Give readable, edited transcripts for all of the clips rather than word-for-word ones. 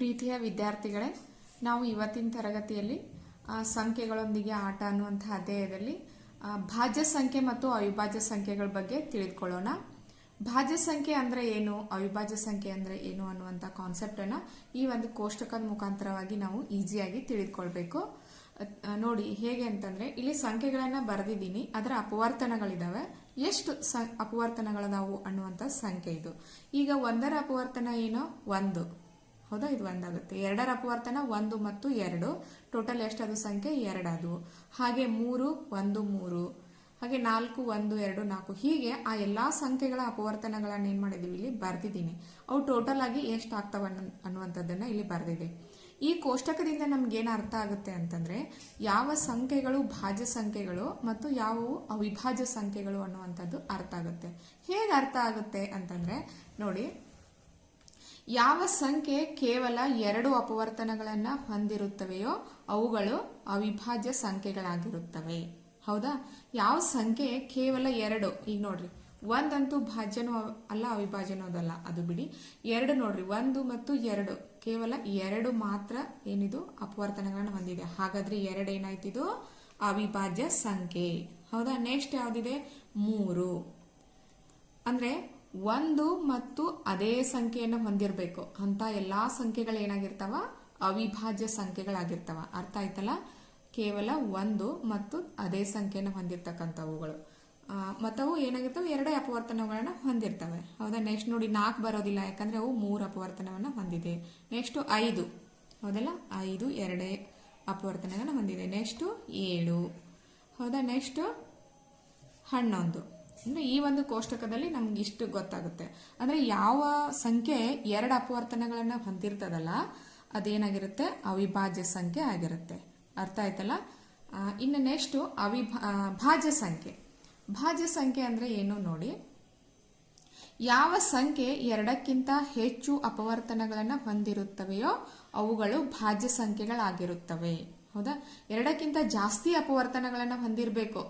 ಪ್ರೀತಿಯ ವಿದ್ಯಾರ್ಥಿಗಳೇ, ನಾವು ಇವತ್ತಿನ ತರಗತಿಯಲ್ಲಿ ಸಂಖ್ಯೆಗಳೊಂದಿಗೆ ಆಟ ಅನ್ನುವಂತಹ ಅಧ್ಯಾಯದಲ್ಲಿ ಭಾಜ್ಯ ಸಂಖ್ಯೆ ಮತ್ತು ಅವಿಭಾಜ್ಯ ಸಂಖ್ಯೆಗಳ ಬಗ್ಗೆ ತಿಳಿದುಕೊಳ್ಳೋಣ. ಭಾಜ್ಯ ಸಂಖ್ಯೆ ಅಂದ್ರೆ ಏನು, ಅವಿಭಾಜ್ಯ ಸಂಖ್ಯೆ ಅಂದ್ರೆ ಏನು ಅನ್ನುವಂಥ ಕಾನ್ಸೆಪ್ಟ್ ಅನ್ನ ಈ ಒಂದು ಕೋಷ್ಟಕದ ಮುಖಾಂತರವಾಗಿ ನಾವು ಈಸಿಯಾಗಿ ತಿಳಿದುಕೊಳ್ಬೇಕು. ನೋಡಿ ಹೇಗೆ ಅಂತಂದ್ರೆ, ಇಲ್ಲಿ ಸಂಖ್ಯೆಗಳನ್ನ ಬರೆದಿದ್ದೀನಿ, ಅದರ ಅಪವರ್ತನಗಳಿದಾವೆ. ಎಷ್ಟು ಅಪವರ್ತನಗಳದಾವು ಅನ್ನುವಂಥ ಸಂಖ್ಯೆ ಇದು. ಈಗ ಒಂದರ ಅಪವರ್ತನ ಏನು, 1. ಹೌದಾ, ಇದು 1 ಆಗುತ್ತೆ. ಎರಡರ ಅಪವರ್ತನ 1 ಮತ್ತು 2, ಟೋಟಲ್ ಎಷ್ಟದು ಸಂಖ್ಯೆ 2 ಅದು. ಹಾಗೆ 3 1 3, ಹಾಗೆ 4 1 2 4, ಹೀಗೆ ಆ ಎಲ್ಲಾ ಸಂಖ್ಯೆಗಳ ಅಪವರ್ತನಗಳನ್ನ ಏನ್ ಮಾಡಿದೀವಿ ಇಲ್ಲಿ ಬರ್ದಿದ್ದೀನಿ. ಅವು ಟೋಟಲ್ ಆಗಿ ಎಷ್ಟು ಆಗ್ತಾವ ಅನ್ನುವಂಥದ್ದನ್ನ ಇಲ್ಲಿ ಬರ್ದಿದೆ. ಈ ಕೋಷ್ಟಕದಿಂದ ನಮ್ಗೆ ಏನ್ ಅರ್ಥ ಆಗುತ್ತೆ ಅಂತಂದ್ರೆ, ಯಾವ ಸಂಖ್ಯೆಗಳು ಭಾಜ್ಯ ಸಂಖ್ಯೆಗಳು ಮತ್ತು ಯಾವುವು ಅವಿಭಾಜ್ಯ ಸಂಖ್ಯೆಗಳು ಅನ್ನುವಂಥದ್ದು ಅರ್ಥ ಆಗುತ್ತೆ. ಹೇಗೆ ಅರ್ಥ ಆಗುತ್ತೆ ಅಂತಂದ್ರೆ, ನೋಡಿ, ಯಾವ ಸಂಖ್ಯೆ ಕೇವಲ 2 ಅಪವರ್ತನಗಳನ್ನ ಹೊಂದಿರುತ್ತವೆಯೋ ಅವುಗಳು ಅವಿಭಾಜ್ಯ ಸಂಖ್ಯೆಗಳಾಗಿರುತ್ತವೆ. ಹೌದಾ, ಯಾವ ಸಂಖ್ಯೆ ಕೇವಲ 2, ಈಗ ನೋಡ್ರಿ, 1 ಅಂತೂ ಭಾಜ್ಯನೂ ಅಲ್ಲ ಅವಿಭಾಜ್ಯನೂ ಅದಲ್ಲ, ಅದು ಬಿಡಿ. 2 ನೋಡ್ರಿ, 1 ಮತ್ತು 2 ಕೇವಲ 2 ಮಾತ್ರ ಏನಿದು ಅಪವರ್ತನಗಳನ್ನ ಹೊಂದಿದೆ. ಹಾಗಾದ್ರೆ 2 ಏನಾಯ್ತಿದು ಅವಿಭಾಜ್ಯ ಸಂಖ್ಯೆ. ಹೌದಾ, ನೆಕ್ಸ್ಟ್ ಯಾವ್ದಿದೆ 3. ಅಂದ್ರೆ 1 ಮತ್ತು ಅದೇ ಸಂಖ್ಯೆಯನ್ನು ಹೊಂದಿರಬೇಕು ಅಂತ ಎಲ್ಲಾ ಸಂಖ್ಯೆಗಳು ಏನಾಗಿರ್ತಾವ, ಅವಿಭಾಜ್ಯ ಸಂಖ್ಯೆಗಳಾಗಿರ್ತಾವ. ಅರ್ಥ ಆಯ್ತಲ್ಲ, ಕೇವಲ 1 ಮತ್ತು ಅದೇ ಸಂಖ್ಯೆಯನ್ನು ಹೊಂದಿರ್ತಕ್ಕಂಥವುಗಳು. ಮತ್ತವು ಏನಾಗಿರ್ತವೆ, 2 ಅಪವರ್ತನಗಳನ್ನ ಹೊಂದಿರ್ತವೆ. ಹೌದಾ, ನೆಕ್ಸ್ಟ್ ನೋಡಿ 4 ಬರೋದಿಲ್ಲ, ಯಾಕಂದ್ರೆ ಅವು 3 ಅಪವರ್ತನವನ್ನ ಹೊಂದಿದೆ. ನೆಕ್ಸ್ಟ್ 5, ಹೌದಲ್ಲ, 5 2 ಅಪವರ್ತನಗಳನ್ನ ಹೊಂದಿದೆ. ನೆಕ್ಸ್ಟ್ 7, ಹೌದಾ, ನೆಕ್ಸ್ಟ್ 11. ಅಂದ್ರೆ ಈ ಒಂದು ಕೋಷ್ಟಕದಲ್ಲಿ ನಮ್ಗೆ ಇಷ್ಟು ಗೊತ್ತಾಗುತ್ತೆ. ಅಂದ್ರೆ ಯಾವ ಸಂಖ್ಯೆ 2 ಅಪವರ್ತನಗಳನ್ನ ಹೊಂದಿರ್ತದಲ್ಲ, ಅದೇನಾಗಿರುತ್ತೆ ಅವಿಭಾಜ್ಯ ಸಂಖ್ಯೆ ಆಗಿರುತ್ತೆ. ಅರ್ಥ ಆಯ್ತಲ್ಲ. ಇನ್ನು ನೆಕ್ಸ್ಟ್ ಭಾಜ್ಯ ಸಂಖ್ಯೆ. ಭಾಜ್ಯ ಸಂಖ್ಯೆ ಅಂದ್ರೆ ಏನು ನೋಡಿ, ಯಾವ ಸಂಖ್ಯೆ 2ಕ್ಕಿಂತ ಹೆಚ್ಚು ಅಪವರ್ತನಗಳನ್ನ ಹೊಂದಿರುತ್ತವೆಯೋ ಅವುಗಳು ಭಾಜ್ಯ ಸಂಖ್ಯೆಗಳಾಗಿರುತ್ತವೆ. ಹೌದಾ, 2ಕ್ಕಿಂತ ಜಾಸ್ತಿ ಅಪವರ್ತನಗಳನ್ನ ಹೊಂದಿರಬೇಕು.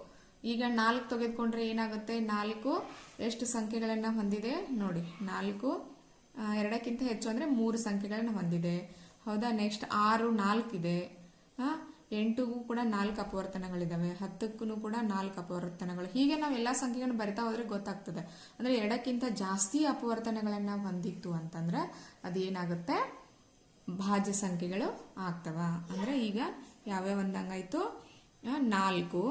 ಈಗ 4 ತೆಗೆದುಕೊಂಡ್ರೆ ಏನಾಗುತ್ತೆ, 4 ಎಷ್ಟು ಸಂಖ್ಯೆಗಳನ್ನ ಹೊಂದಿದೆ ನೋಡಿ, 4 2ಕ್ಕಿಂತ ಹೆಚ್ಚು ಅಂದ್ರೆ 3 ಸಂಖ್ಯೆಗಳನ್ನ ಹೊಂದಿದೆ. ಹೌದಾ, ನೆಕ್ಸ್ಟ್ 6 4 ಇದೆ. 8ಗೂ ಕೂಡ 4 ಅಪವರ್ತನಗಳಿದಾವೆ. 10ಕ್ಕೂ ಕೂಡ 4 ಅಪವರ್ತನಗಳು. ಹೀಗೆ ನಾವು ಎಲ್ಲಾ ಸಂಖ್ಯೆಗಳನ್ನು ಬರಿತಾ ಹೋದ್ರೆ ಗೊತ್ತಾಗ್ತದೆ. ಅಂದ್ರೆ 2ಕ್ಕಿಂತ ಜಾಸ್ತಿ ಅಪವರ್ತನಗಳನ್ನ ಹೊಂದಿತ್ತು ಅಂತಂದ್ರೆ ಅದೇನಾಗುತ್ತೆ, ಭಾಜ್ಯ ಸಂಖ್ಯೆಗಳು ಆಗ್ತವ. ಅಂದ್ರೆ ಈಗ ಯಾವ್ಯಾವ ಒಂದಂಗಾಯ್ತು, 4,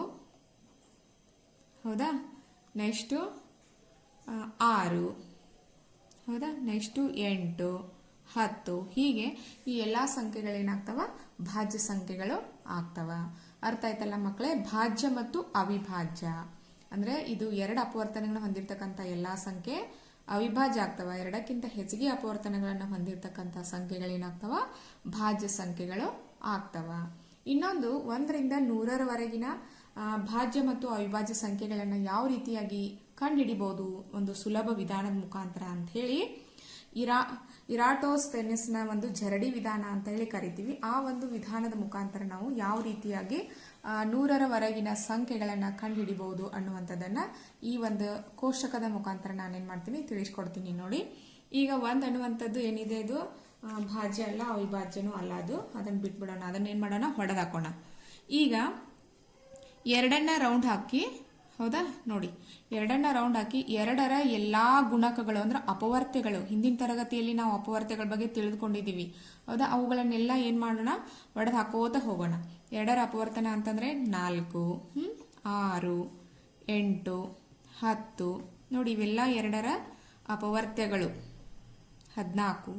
ಹೌದಾ, ನೆಕ್ಸ್ಟ್ 6, ಹೌದಾ, ನೆಕ್ಸ್ಟ್ 8 10, ಹೀಗೆ ಈ ಎಲ್ಲಾ ಸಂಖ್ಯೆಗಳೇನಾಗ್ತವ, ಭಾಜ್ಯ ಸಂಖ್ಯೆಗಳು ಆಗ್ತವ. ಅರ್ಥ ಆಯ್ತಲ್ಲ ಮಕ್ಕಳೇ. ಭಾಜ್ಯ ಮತ್ತು ಅವಿಭಾಜ್ಯ ಅಂದ್ರೆ ಇದು 2 ಅಪವರ್ತನಗಳನ್ನ ಹೊಂದಿರತಕ್ಕಂತ ಎಲ್ಲಾ ಸಂಖ್ಯೆ ಅವಿಭಾಜ್ಯ ಆಗ್ತವ. 2ಕ್ಕಿಂತ ಹೆಚ್ಚಿಗೆ ಅಪವರ್ತನಗಳನ್ನ ಹೊಂದಿರತಕ್ಕಂತ ಸಂಖ್ಯೆಗಳೇನಾಗ್ತವ, ಭಾಜ್ಯ ಸಂಖ್ಯೆಗಳು ಆಗ್ತವ. ಇನ್ನೊಂದು 1 ರಿಂದ 100ರವರೆಗಿನ ಭಾಜ್ಯ ಮತ್ತು ಅವಿಭಾಜ್ಯ ಸಂಖ್ಯೆಗಳನ್ನ ಯಾವ ರೀತಿಯಾಗಿ ಕಂಡುಹಿಡಿಬಹುದು ಒಂದು ಸುಲಭ ವಿಧಾನದ ಮುಖಾಂತರ ಅಂತ ಹೇಳಿ ಇರಾಟೋಸ್ಥೆನಿಸ್ ನ ಒಂದು ಜರಡಿ ವಿಧಾನ ಅಂತ ಹೇಳಿ ಕರಿತೀವಿ. ಆ ಒಂದು ವಿಧಾನದ ಮುಖಾಂತರ ನಾವು ಯಾವ ರೀತಿಯಾಗಿ 100ರವರೆಗಿನ ಸಂಖ್ಯೆಗಳನ್ನ ಕಂಡುಹಿಡಿಬಹುದು ಅನ್ನುವಂಥದ್ದನ್ನ ಈ ಒಂದು ಕೋಷ್ಟಕದ ಮುಖಾಂತರ ನಾನೇನ್ ಮಾಡ್ತೀನಿ ತಿಳಿಸ್ಕೊಡ್ತೀನಿ ನೋಡಿ. ಈಗ 1 ಅನ್ನುವಂಥದ್ದು ಏನಿದೆ, ಇದು ಭಾಜ್ಯ ಅಲ್ಲ ಅವಿಭಾಜ್ಯನೂ ಅಲ್ಲ, ಅದನ್ನ ಬಿಟ್ಬಿಡೋಣ. ಅದನ್ನ ಏನ್ ಮಾಡೋಣ, ಹೊಡೆದಾಕೋಣ. ಈಗ 2ನ್ನ ರೌಂಡ್ ಹಾಕಿ, ಹೌದಾ, ನೋಡಿ 2ನ್ನ ರೌಂಡ್ ಹಾಕಿ 2ರ ಎಲ್ಲಾ ಗುಣಕಗಳು ಅಂದ್ರೆ ಅಪವರ್ತ್ಯಗಳು, ಹಿಂದಿನ ತರಗತಿಯಲ್ಲಿ ನಾವು ಅಪವರ್ತ್ಯಗಳ ಬಗ್ಗೆ ತಿಳಿದುಕೊಂಡಿದೀವಿ. ಹೌದಾ, ಅವುಗಳನ್ನೆಲ್ಲ ಏನ್ ಮಾಡೋಣ, ಒಡೆದು ಹಾಕೋತ ಹೋಗೋಣ. 2ರ ಅಪವರ್ತನ ಅಂತಂದ್ರೆ 4 6 8 10, ನೋಡಿ ಇವೆಲ್ಲ 2ರ ಅಪವರ್ತ್ಯಗಳು. 14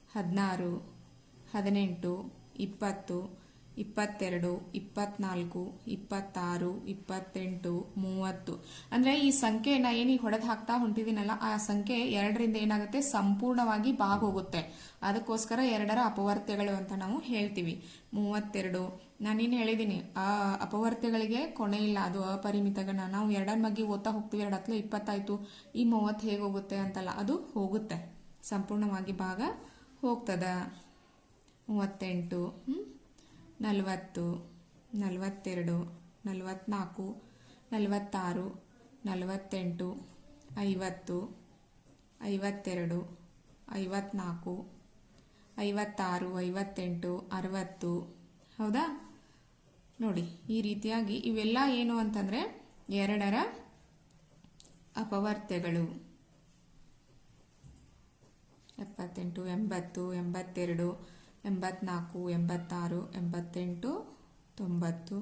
16 18 20 22 24 26 28 30. ಅಂದ್ರೆ ಈ ಸಂಖ್ಯೆನ ಏನಿ ಹೊಡೆದು ಹಾಕ್ತಾ ಹೊಂಟಿದೀನಲ್ಲ, ಆ ಸಂಖ್ಯೆ 2ರಿಂದ ಏನಾಗುತ್ತೆ, ಸಂಪೂರ್ಣವಾಗಿ ಹೋಗುತ್ತೆ. ಅದಕ್ಕೋಸ್ಕರ 2ರ ಅಪವರ್ತ್ಯಗಳು ಅಂತ ನಾವು ಹೇಳ್ತೀವಿ. 32 ನಾನೇನು ಹೇಳಿದೀನಿ, ಆ ಅಪವರ್ತ್ಯಗಳಿಗೆ ಕೊನೆ ಇಲ್ಲ, ಅದು ಅಪರಿಮಿತಗಣ. ನಾವು 2ರ ಬಗ್ಗೆ ಓದ್ತಾ ಹೋಗ್ತೀವಿ, 2 ಹತ್ಲೆ 20 ಆಯ್ತು, ಈ 30 ಹೇಗೆ ಹೋಗುತ್ತೆ ಅಂತಲ್ಲ, ಅದು ಹೋಗುತ್ತೆ, ಸಂಪೂರ್ಣವಾಗಿ ಹೋಗ್ತದ. 38 40 42 44 46 48 50 52 54 56, 58, 60. ಹೌದಾ? ನೋಡಿ, ಈ ರೀತಿಯಾಗಿ ಇವೆಲ್ಲ ಏನು ಅಂತಂದರೆ 2ರ ಅಪವರ್ತ್ಯಗಳು. 78, 80, 82, 84, 86, 88, 90,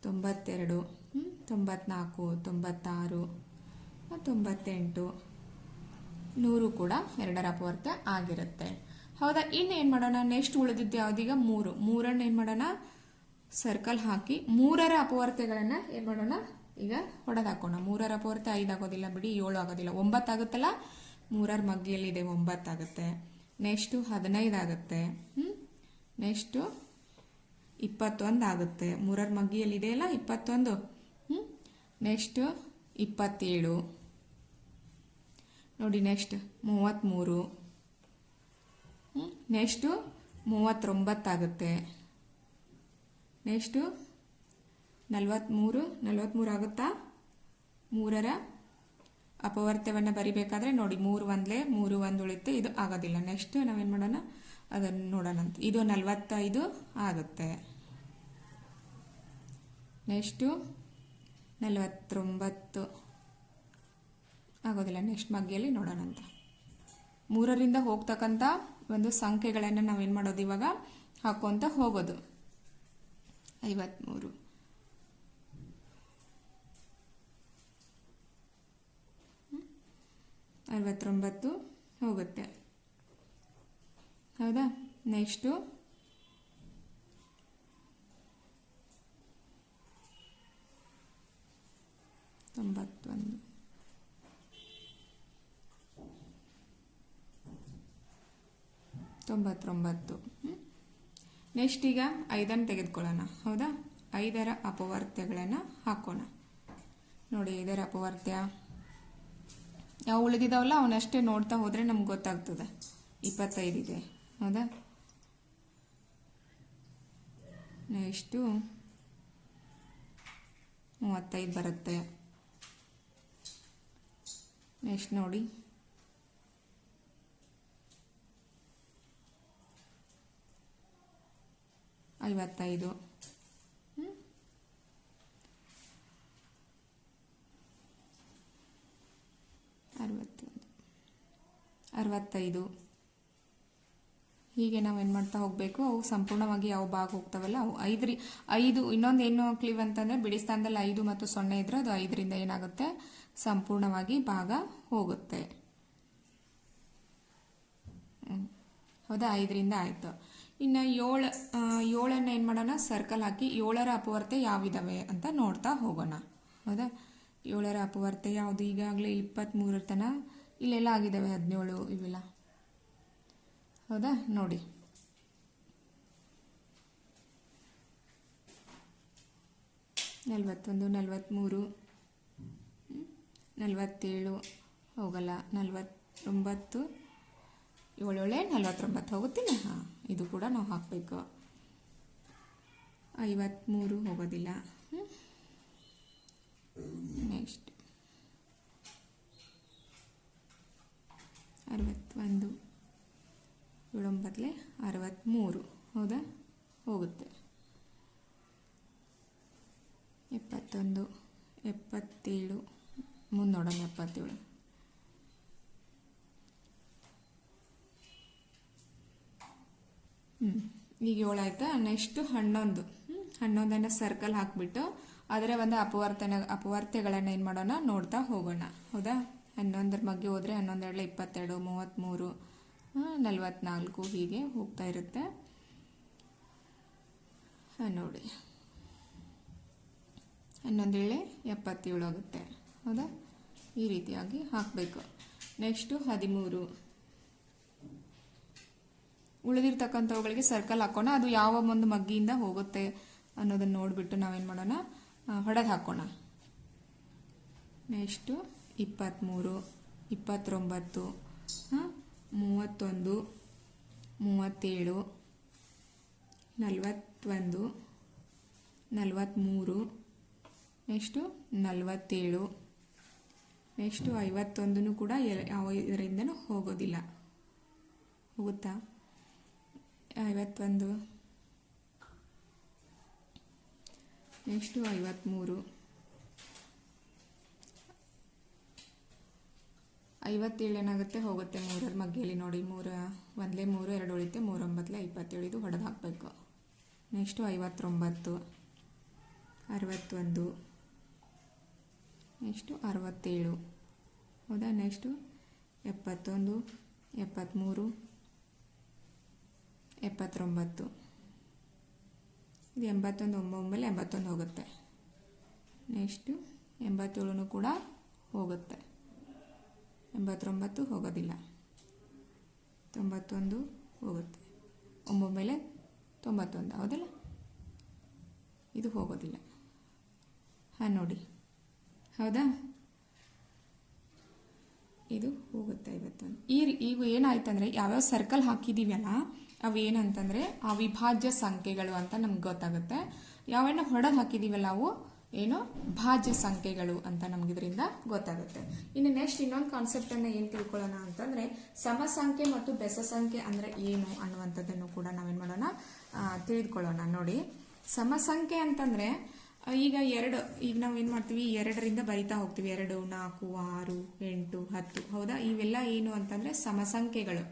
92, 94, 96, 98, 100 ಕೂಡ 2ರ ಅಪವರ್ತ್ಯ ಆಗಿರುತ್ತೆ. ಹೌದಾ? ಇನ್ನೇನು ಮಾಡೋಣ? ನೆಕ್ಸ್ಟ್ ಉಳಿದಿದ್ದು ಯಾವುದೀಗ 3. 3ಅನ್ನು ಏನು ಮಾಡೋಣ? ಸರ್ಕಲ್ ಹಾಕಿ 3ರ ಅಪವರ್ತ್ಯಗಳನ್ನು ಏನು ಮಾಡೋಣ? ಈಗ ಹೊಡೆದು ಹಾಕೋಣ. 3ರ ಅಪವರ್ತ್ಯ 5 ಆಗೋದಿಲ್ಲ ಬಿಡಿ, 7 ಆಗೋದಿಲ್ಲ, 9 ಆಗುತ್ತಲ್ಲ. 3ರ ಮಗ್ಗಿಯಲ್ಲಿದೆ, 9 ಆಗುತ್ತೆ. ನೆಕ್ಸ್ಟು 15 ಆಗುತ್ತೆ. ನೆಕ್ಸ್ಟು 21 ಆಗುತ್ತೆ. 3ರ ಮಗ್ಗಿಯಲ್ಲಿದೆಯಲ್ಲ 21. ನೆಕ್ಸ್ಟು 27 ನೋಡಿ. ನೆಕ್ಸ್ಟ್ 33. ನೆಕ್ಸ್ಟು 39 ಆಗುತ್ತೆ. ನೆಕ್ಸ್ಟು 43 ಆಗುತ್ತಾ? 3ರ ಅಪವರ್ತ್ಯವನ್ನು ಬರಿಬೇಕಾದ್ರೆ ನೋಡಿ, 3 ಒಂದ್ಲೆ 3 1 ಉಳಿಯುತ್ತೆ, ಇದು ಆಗೋದಿಲ್ಲ. ನೆಕ್ಸ್ಟ್ ನಾವೇನು ಮಾಡೋಣ? ಅದನ್ನು ನೋಡೋಣ ಅಂತ. ಇದು 45 ಆಗುತ್ತೆ. ನೆಕ್ಸ್ಟು 49 ಆಗೋದಿಲ್ಲ. ನೆಕ್ಸ್ಟ್ ಮಗ್ಗಿಯಲ್ಲಿ ನೋಡೋಣ ಅಂತ. 3ರಿಂದ ಹೋಗ್ತಕ್ಕಂಥ ಒಂದು ಸಂಖ್ಯೆಗಳನ್ನು ನಾವೇನು ಮಾಡೋದು? ಇವಾಗ ಹಾಕೋಂತ ಹೋಗೋದು. 53, 69 ಹೋಗುತ್ತೆ. ಹೌದಾ? ನೆಕ್ಸ್ಟು 91, 99. ನೆಕ್ಸ್ಟ್ ಈಗ 5ಅನ್ನು ತೆಗೆದುಕೊಳ್ಳೋಣ. ಹೌದಾ? 5ರ ಅಪವರ್ತ್ಯಗಳನ್ನು ಹಾಕೋಣ. ನೋಡಿ, 5ರ ಅಪವರ್ತ್ಯ ಯಾವ ಉಳಿದಿದ್ದಾವಲ್ಲ ಅವನಷ್ಟೇ ನೋಡ್ತಾ ಹೋದರೆ ನಮ್ಗೆ ಗೊತ್ತಾಗ್ತದೆ. 25 ಇದೆ. ಹೌದಾ? ನೆಕ್ಸ್ಟು 35 ಬರುತ್ತೆ. ನೆಕ್ಸ್ಟ್ ನೋಡಿ 55, 65. ಹೀಗೆ ನಾವೇನು ಮಾಡ್ತಾ ಹೋಗಬೇಕು? ಅವು ಸಂಪೂರ್ಣವಾಗಿ ಯಾವ ಭಾಗ ಹೋಗ್ತಾವಲ್ಲ ಅವು 5 ಇನ್ನೊಂದು ಏನು ಕ್ಲೀವ್ ಅಂತಂದರೆ ಬಿಡಿ ಸ್ಥಾನದಲ್ಲಿ 5 ಮತ್ತು 0 ಇದ್ರೆ ಅದು 5ರಿಂದ ಏನಾಗುತ್ತೆ? ಸಂಪೂರ್ಣವಾಗಿ ಭಾಗ ಹೋಗುತ್ತೆ. ಹೌದಾ? 5ರಿಂದ ಆಯಿತು. ಇನ್ನು 7ಅನ್ನು ಏನು ಮಾಡೋಣ? ಸರ್ಕಲ್ ಹಾಕಿ 7ರ ಅಪವರ್ತ್ಯ ಯಾವಿದಾವೆ ಅಂತ ನೋಡ್ತಾ ಹೋಗೋಣ. ಹೌದಾ? 7ರ ಅಪವರ್ತ್ಯ ಯಾವುದು? ಈಗಾಗಲೇ 23 ತನ ಇಲ್ಲೆಲ್ಲ ಆಗಿದ್ದಾವೆ, 17 ಇವೆಲ್ಲ. ಹೌದಾ? ನೋಡಿ, 41, 43, 47 ಹೋಗಲ್ಲ. 49, 7 49 ಹೋಗುತ್ತಿಲ್ಲ. ಹಾಂ, ಇದು ಕೂಡ ನಾವು ಹಾಕಬೇಕು. 53 ಹೋಗೋದಿಲ್ಲ. ನೆಕ್ಸ್ಟ್ 61, 7 63. ಹೌದಾ? ಹೋಗುತ್ತೆ. 71, 77 ಮುಂದೆ ನೋಡೋಣ. 77 ಈಗ 7 ಆಯ್ತಾ? ನೆಕ್ಸ್ಟ್ 11. 11ಅನ್ನು ಸರ್ಕಲ್ ಹಾಕಿಬಿಟ್ಟು ಅದರ ಒಂದು ಅಪವರ್ತ್ಯಗಳನ್ನು ಏನು ಮಾಡೋಣ? ನೋಡ್ತಾ ಹೋಗೋಣ. ಹೌದಾ? 11ರ ಬಗ್ಗೆ ಹೋದರೆ 11 2 22, 33, 44 ಹೀಗೆ ಹೋಗ್ತಾ ಇರುತ್ತೆ. ನೋಡಿ, 11 77 ಆಗುತ್ತೆ. ಹೌದಾ? ಈ ರೀತಿಯಾಗಿ ಹಾಕಬೇಕು. ನೆಕ್ಸ್ಟು 13. ಉಳಿದಿರ್ತಕ್ಕಂಥವುಗಳಿಗೆ ಸರ್ಕಲ್ ಹಾಕೋಣ. ಅದು ಯಾವ ಒಂದು ಮಗ್ಗಿಯಿಂದ ಹೋಗುತ್ತೆ ಅನ್ನೋದನ್ನು ನೋಡಿಬಿಟ್ಟು ನಾವೇನು ಮಾಡೋಣ? ಹೊಡೆದು ಹಾಕೋಣ. ನೆಕ್ಸ್ಟು 23, 29, 31, 37, 41, 43, ನೆಕ್ಸ್ಟು 47, ನೆಕ್ಸ್ಟು 51 ಕೂಡ ಯಾವ ಇದರಿಂದನೂ ಹೋಗೋದಿಲ್ಲ. ಹೋಗುತ್ತಾ? 51, ನೆಕ್ಸ್ಟು 53, 57 ಏನಾಗುತ್ತೆ ಹೋಗುತ್ತೆ 3ರ ಮಗ್ಗೆಯಲ್ಲಿ ನೋಡಿ, 3 ಒಂದಲೇ 3 2 ಉಳಿತೆ 3 9 27 ಇದು ಹೊಡೆದು ಹಾಕಬೇಕು. ನೆಕ್ಸ್ಟು 59, 61, ನೆಕ್ಸ್ಟು 67, ಹೌದಾ. ನೆಕ್ಸ್ಟು 71, 73, 79, ಇದು 81 9 81 ಹೋಗುತ್ತೆ. ನೆಕ್ಸ್ಟು 87 ಕೂಡ ಹೋಗುತ್ತೆ, 89 ಹೋಗೋದಿಲ್ಲ, 91 ಹೋಗುತ್ತೆ, 9 91 ಹೌದಲ್ಲ, ಇದು ಹೋಗೋದಿಲ್ಲ. ಹಾಂ ನೋಡಿ, ಹೌದಾ, ಇದು ಹೋಗುತ್ತೆ 51. ಈಗ ಏನಾಯ್ತಂದರೆ ಯಾವ್ಯಾವ ಸರ್ಕಲ್ ಹಾಕಿದ್ದೀವಲ್ಲ ಅವು ಏನಂತಂದರೆ ಅವಿಭಾಜ್ಯ ಸಂಖ್ಯೆಗಳು ಅಂತ ನಮ್ಗೆ ಗೊತ್ತಾಗುತ್ತೆ. ಯಾವನ್ನ ಹೊಡೆದು ಹಾಕಿದ್ದೀವಲ್ಲ ಅವು ಏನು ಭಾಜ್ಯ ಸಂಖ್ಯೆಗಳು ಅಂತ ನಮ್ಗೆ ಇದರಿಂದ ಗೊತ್ತಾಗುತ್ತೆ. ಇನ್ನು ನೆಕ್ಸ್ಟ್ ಇನ್ನೊಂದು ಕಾನ್ಸೆಪ್ಟನ್ನು ಏನು ತಿಳ್ಕೊಳ್ಳೋಣ ಅಂತಂದರೆ ಸಮ ಸಂಖ್ಯೆ ಮತ್ತು ಬೆಸ ಸಂಖ್ಯೆ ಅಂದರೆ ಏನು ಅನ್ನುವಂಥದ್ದನ್ನು ಕೂಡ ನಾವೇನು ಮಾಡೋಣ ತಿಳಿದುಕೊಳ್ಳೋಣ. ನೋಡಿ, ಸಮ ಸಂಖ್ಯೆ ಅಂತಂದರೆ ಈಗ ಈಗ ನಾವು ಏನು ಮಾಡ್ತೀವಿ, 2ರಿಂದ ಬರಿತಾ ಹೋಗ್ತೀವಿ, 2 4 6 8 10 ಹೌದಾ. ಇವೆಲ್ಲ ಏನು ಅಂತಂದರೆ ಸಮಸಂಖ್ಯೆಗಳು.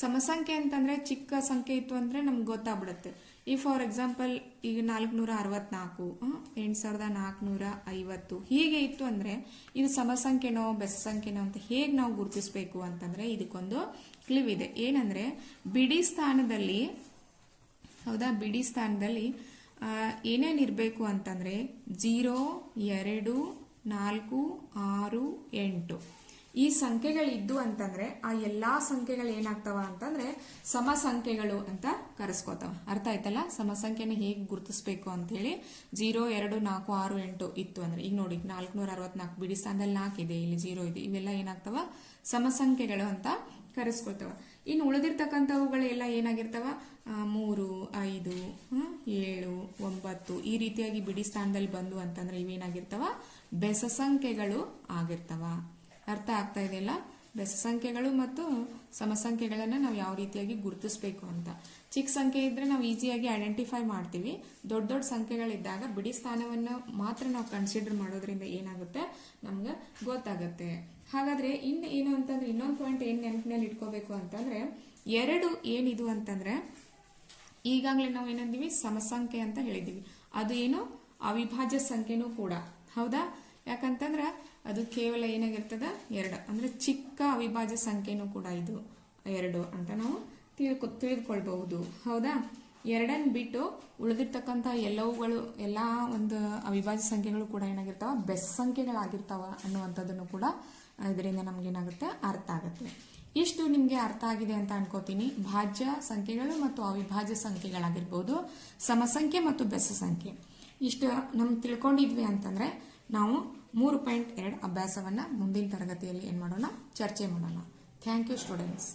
ಸಮಸಂಖ್ಯೆ ಅಂತಂದರೆ ಚಿಕ್ಕ ಸಂಖ್ಯೆ ಇತ್ತು ಅಂದರೆ ನಮ್ಗೆ ಗೊತ್ತಾಗ್ಬಿಡುತ್ತೆ. ಈ ಫಾರ್ ಎಕ್ಸಾಂಪಲ್ ಈಗ 464, 8450 ಹೀಗೆ ಇತ್ತು ಅಂದರೆ ಇದು ಸಮಸಂಖ್ಯೆನೋ ಬೆಸ ಸಂಖ್ಯೆನೋ ಅಂತ ಹೇಗೆ ನಾವು ಗುರುತಿಸಬೇಕು ಅಂತಂದರೆ ಇದಕ್ಕೊಂದು ಕ್ಲಿವ್ ಇದೆ. ಏನಂದರೆ ಬಿಡಿ ಸ್ಥಾನದಲ್ಲಿ, ಹೌದಾ, ಬಿಡಿ ಸ್ಥಾನದಲ್ಲಿ ಏನೇನಿರಬೇಕು ಅಂತಂದರೆ 0 2 4 6 8 ಈ ಸಂಖ್ಯೆಗಳಿದ್ದು ಅಂತಂದರೆ ಆ ಎಲ್ಲ ಸಂಖ್ಯೆಗಳು ಏನಾಗ್ತಾವ ಅಂತಂದರೆ ಸಮ ಸಂಖ್ಯೆಗಳು ಅಂತ ಕರೆಸ್ಕೋತಾವ. ಅರ್ಥ ಆಯ್ತಲ್ಲ, ಸಮ ಸಂಖ್ಯೆನ ಹೇಗೆ ಗುರುತಿಸ್ಬೇಕು ಅಂತೇಳಿ. 0 2 4 6 8 ಇತ್ತು ಅಂದರೆ ಈಗ ನೋಡಿ 464 ಬಿಡಿ ಸ್ಥಾನದಲ್ಲಿ 4 ಇದೆ, ಇಲ್ಲಿ 0 ಇದೆ, ಇವೆಲ್ಲ ಏನಾಗ್ತಾವ ಸಮ ಸಂಖ್ಯೆಗಳು ಅಂತ ಕರೆಸ್ಕೊಳ್ತಾವ. ಇನ್ನು ಉಳಿದಿರ್ತಕ್ಕಂಥವುಗಳೆಲ್ಲ ಏನಾಗಿರ್ತಾವ 3 5 7 9 ಈ ರೀತಿಯಾಗಿ ಬಿಡಿ ಸ್ಥಾನದಲ್ಲಿ ಬಂದು ಅಂತಂದ್ರೆ ಇವೇನಾಗಿರ್ತಾವ ಬೆಸ ಸಂಖ್ಯೆಗಳು ಆಗಿರ್ತಾವ. ಅರ್ಥ ಆಗ್ತಾ ಇದೆಯಲ್ಲ, ಬೆಸ ಸಂಖ್ಯೆಗಳು ಮತ್ತು ಸಮ ಸಂಖ್ಯೆಗಳನ್ನು ನಾವು ಯಾವ ರೀತಿಯಾಗಿ ಗುರುತಿಸಬೇಕು ಅಂತ. ಚಿಕ್ಕ ಸಂಖ್ಯೆ ಇದ್ರೆ ನಾವು ಈಸಿಯಾಗಿ ಐಡೆಂಟಿಫೈ ಮಾಡ್ತೀವಿ. ದೊಡ್ಡ ದೊಡ್ಡ ಸಂಖ್ಯೆಗಳಿದ್ದಾಗ ಬಿಡಿ ಸ್ಥಾನವನ್ನು ಮಾತ್ರ ನಾವು ಕನ್ಸಿಡರ್ ಮಾಡೋದ್ರಿಂದ ಏನಾಗುತ್ತೆ ನಮ್ಗೆ ಗೊತ್ತಾಗುತ್ತೆ. ಹಾಗಾದ್ರೆ ಇನ್ನು ಏನು ಅಂತಂದ್ರೆ ಇನ್ನೊಂದು ಪಾಯಿಂಟ್ ಏನು ನೆನಪಿನಲ್ಲಿ ಇಟ್ಕೋಬೇಕು ಅಂತಂದ್ರೆ 2 ಏನಿದು ಅಂತಂದ್ರೆ ಈಗಾಗಲೇ ನಾವು ಏನಂದೀವಿ ಸಮಸಂಖ್ಯೆ ಅಂತ ಹೇಳಿದೀವಿ. ಅದು ಏನು ಅವಿಭಾಜ್ಯ ಸಂಖ್ಯೆನೂ ಕೂಡ, ಹೌದಾ. ಯಾಕಂತಂದ್ರೆ ಅದು ಕೇವಲ ಏನಾಗಿರ್ತದ 2 ಅಂದ್ರೆ ಚಿಕ್ಕ ಅವಿಭಾಜ್ಯ ಸಂಖ್ಯೆನೂ ಕೂಡ ಇದು 2 ಅಂತ ನಾವು ತಿಳಿದುಕೊಳ್ಬಹುದು, ಹೌದಾ. 2 ಬಿಟ್ಟು ಉಳಿದಿರ್ತಕ್ಕಂಥ ಎಲ್ಲವುಗಳು ಎಲ್ಲ ಒಂದು ಅವಿಭಾಜ್ಯ ಸಂಖ್ಯೆಗಳು ಕೂಡ ಏನಾಗಿರ್ತಾವ ಬೆಸ ಸಂಖ್ಯೆಗಳಾಗಿರ್ತಾವ ಅನ್ನುವಂಥದ್ದನ್ನು ಕೂಡ ಇದರಿಂದ ನಮ್ಗೇನಾಗುತ್ತೆ ಅರ್ಥ ಆಗುತ್ತೆ. ಇಷ್ಟು ನಿಮಗೆ ಅರ್ಥ ಆಗಿದೆ ಅಂತ ಅನ್ಕೋತೀನಿ. ಭಾಜ್ಯ ಸಂಖ್ಯೆಗಳು ಮತ್ತು ಅವಿಭಾಜ್ಯ ಸಂಖ್ಯೆಗಳಾಗಿರ್ಬೋದು, ಸಮಸಂಖ್ಯೆ ಮತ್ತು ಬೆಸ ಸಂಖ್ಯೆ ಇಷ್ಟು ನಮ್ಗೆ ತಿಳ್ಕೊಂಡಿದ್ವಿ ಅಂತಂದ್ರೆ ನಾವು 3.2 ಅಭ್ಯಾಸವನ್ನ ಮುಂದಿನ ತರಗತಿಯಲ್ಲಿ ಏನು ಮಾಡೋಣ ಚರ್ಚೆ ಮಾಡೋಣ. Thank you students.